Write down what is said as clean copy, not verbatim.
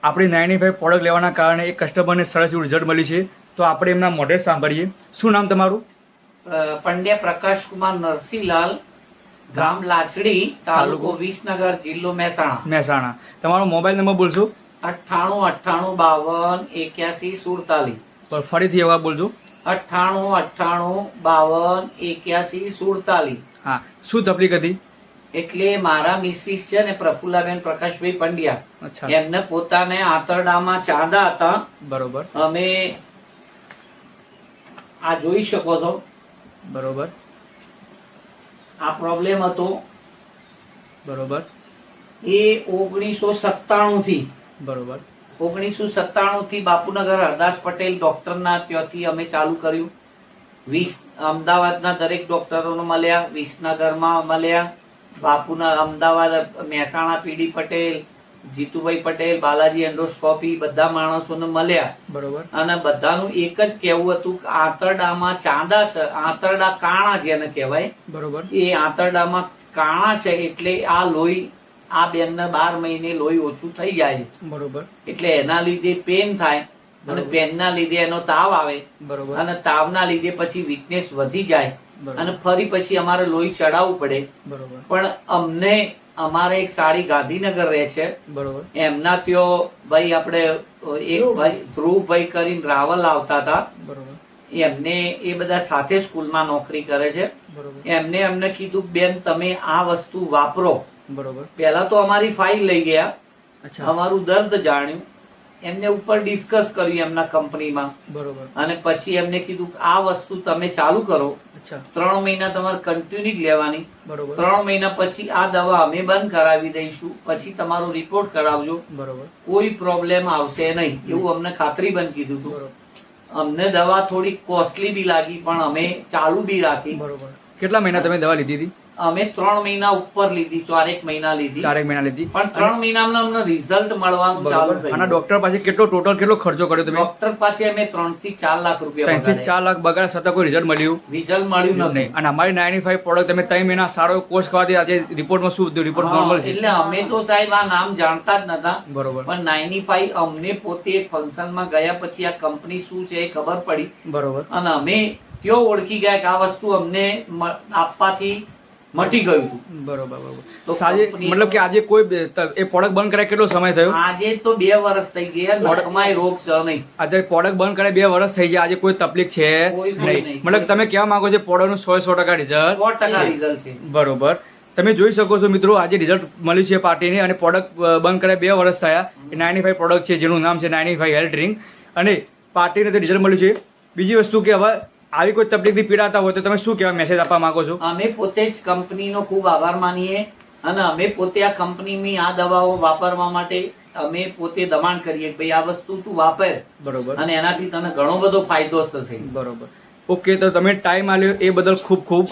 આપણી 95 પ્રોડક્ટ લેવાના કારણે એક કસ્ટમરને સરસ એવું રિઝલ્ટ મળ્યું છે. તો આપણે એમના મોઢે સાંભળીએ. શું નામ તમારું? પંડ્યા પ્રકાશકુમાર નરસિંહલાલ, ગામ લાચડી, તાલુકો વિસનગર, જિલ્લો મહેસાણા. તમારો મોબાઈલ નંબર બોલશો? 98 98 52 81 47. ફરીથી એવા બોલજો. 98 98 52 81 47. હા, શું તકલીફ હતી? એટલે મારા મિસિસ છે ને પ્રફુલ્લાબેન પ્રકાશભાઈ પંડ્યા, અચ્છા, એમને પોતાને આંતરડામાં ચાંદા હતા. બરોબર અમે આ જોઈ શકો છો, બરોબર આ પ્રોબ્લેમ હતો. બરોબર એ 1997 થી બરોબર 1997 થી બાપુનગર હરદાસ પટેલ ડોક્ટરના ત્યાંથી અમે ચાલુ કર્યું. અમદાવાદના દરેક ડોક્ટરોને મળ્યા, વિસનગરમાં મળ્યા, બાપુના અમદાવાદ મહેસાણા પીડી પટેલ, જીતુભાઈ પટેલ, બાલાજી એન્ડોસ્કોપી, બધા માણસોને મળ્યા. બરોબર અને બધાનું એક જ કહેવું હતું કે આંતરડામાં ચાંદા છે, આંતરડા કાણા જેને કહેવાય, બરોબર એ આંતરડામાં કાણા છે એટલે આ લોહી, આ બેનને 12 મહિને લોહી ઓછું થઈ જાય છે. બરોબર એટલે એના લીધે પેન થાય અને પેનના લીધે એનો તાવ આવે બરોબર અને તાવના લીધે પછી વીકનેસ વધી જાય બરોબર. અને ફરી પછી અમારે લોહી ચડાવવું પડે. બરોબર પણ અમને અમારે એક સાડી ગાંધીનગર રહે છે, બરોબર એમના ત્યાં ભાઈ આપણે એક ભાઈ ધ્રુવભાઈ કરીને રાવલ આવતા હતા. બરોબર એમને એ બધા સાથે સ્કૂલમાં નોકરી કરે છે. બરોબર એમને કીધું બેન તમે આ વસ્તુ વાપરો. બરોબર પહેલા તો અમારી ફાઇલ લઈ ગયા, અચ્છા, અમારું દર્દ જાણ્યું, એમને ઉપર ડિસ્કસ કર્યું એમના કંપનીમાં, બરોબર અને પછી એમને કીધું કે આ વસ્તુ તમે ચાલુ કરો. અચ્છા, 3 મહિના તમારે કન્ટિન્યુ જ લેવાની. બરોબર 3 મહિના પછી આ દવા અમે બંધ કરાવી દઈશું, પછી તમારો રિપોર્ટ કરાવજો, બરોબર કોઈ પ્રોબ્લેમ આવશે નહીં, એવું અમને ખાતરીબંધ કીધું હતું. બરોબર અમને દવા થોડી કોસ્ટલી બી લાગી પણ અમે ચાલુ બી રાખી. બરોબર. કેટલા મહિના તમે દવા લીધી હતી? અમે 3 મહિના ઉપર લીધી, 4 મહિના લીધી, 4 મહિના લીધી. પણ 3 મહિનામાં અમને રિઝલ્ટ મળવાનું ચાલુ બરોબર. થયું. અને ડોક્ટર પાસે કેટલો ખર્ચો કર્યો તમે? ડોક્ટર પાસે અમે 3 થી 4 લાખ રૂપિયા 3 થી 4 લાખ બગાડ્યા છતાં કોઈ રિઝલ્ટ મળ્યું રિઝલ્ટ મળ્યું નથી. નહીં. અને અમારી 95 પ્રોડક્ટ તમે 3 મહિના સારો કોર્સ કરવાથી આજે રિપોર્ટમાં શું રિપોર્ટ નોર્મલ છે. એટલે અમે તો સાહેબ આ નામ જાણતા જ નતા, બરોબર પણ 95 અમને પોતે ફંક્શનમાં ગયા પછી આ કંપની શું છે એ ખબર પડી બરોબર અને અમે કયો ઓળખી ગયા કે આ વસ્તુ અમને આપવાથી મટી ગયું હતું. બરોબર બરોબર. તો સાજે કંપની- મતલબ કે આજે કોઈ એ પ્રોડક્ટ બંધ કરે કેટલો સમય થયો? આજે તો 2 વર્ષ થઈ ગયા, નખમાં રોગ છે નહીં. આજે પ્રોડક્ટ બંધ કરે 2 વર્ષ થઈ ગયા, આજે કોઈ તકલીફ છે કોઈ નહીં. નહીં. મતલબ તમે કહેવા માંગો છો પ્રોડક્ટનું 100% રિઝલ્ટ 100% રિઝલ્ટ છે. બરોબર. તમે જોઈ શકો છો મિત્રો, આજે રિઝલ્ટ મળ્યું છે પાર્ટીને અને પ્રોડક્ટ બંધ કરે 2 વર્ષ થયા. એ 95 પ્રોડક્ટ છે જેનું નામ છે 95 હેલ્થ ડ્રિંક, અને પાર્ટીને તો રિઝલ્ટ મળ્યું છે. બીજી વસ્તુ કે હવે આવી કોઈ તકલીફથી પીડાતા હોય તો તમે શું કહેવા મેસેજ આપવા માંગો છો? અમે પોતે જ કંપનીનો ખૂબ આભાર માનીએ અને અમે પોતે આ કંપનીની આ દવાઓ વાપરવા માટે અમે પોતે દબાણ કરીએ કે ભાઈ આ વસ્તુ તું વાપર બરોબર અને એનાથી તને ઘણો બધો ફાયદો થશે. બરોબર. ઓકે, તો તમે ટાઈમ આલ્યો એ બદલ ખૂબ ખૂબ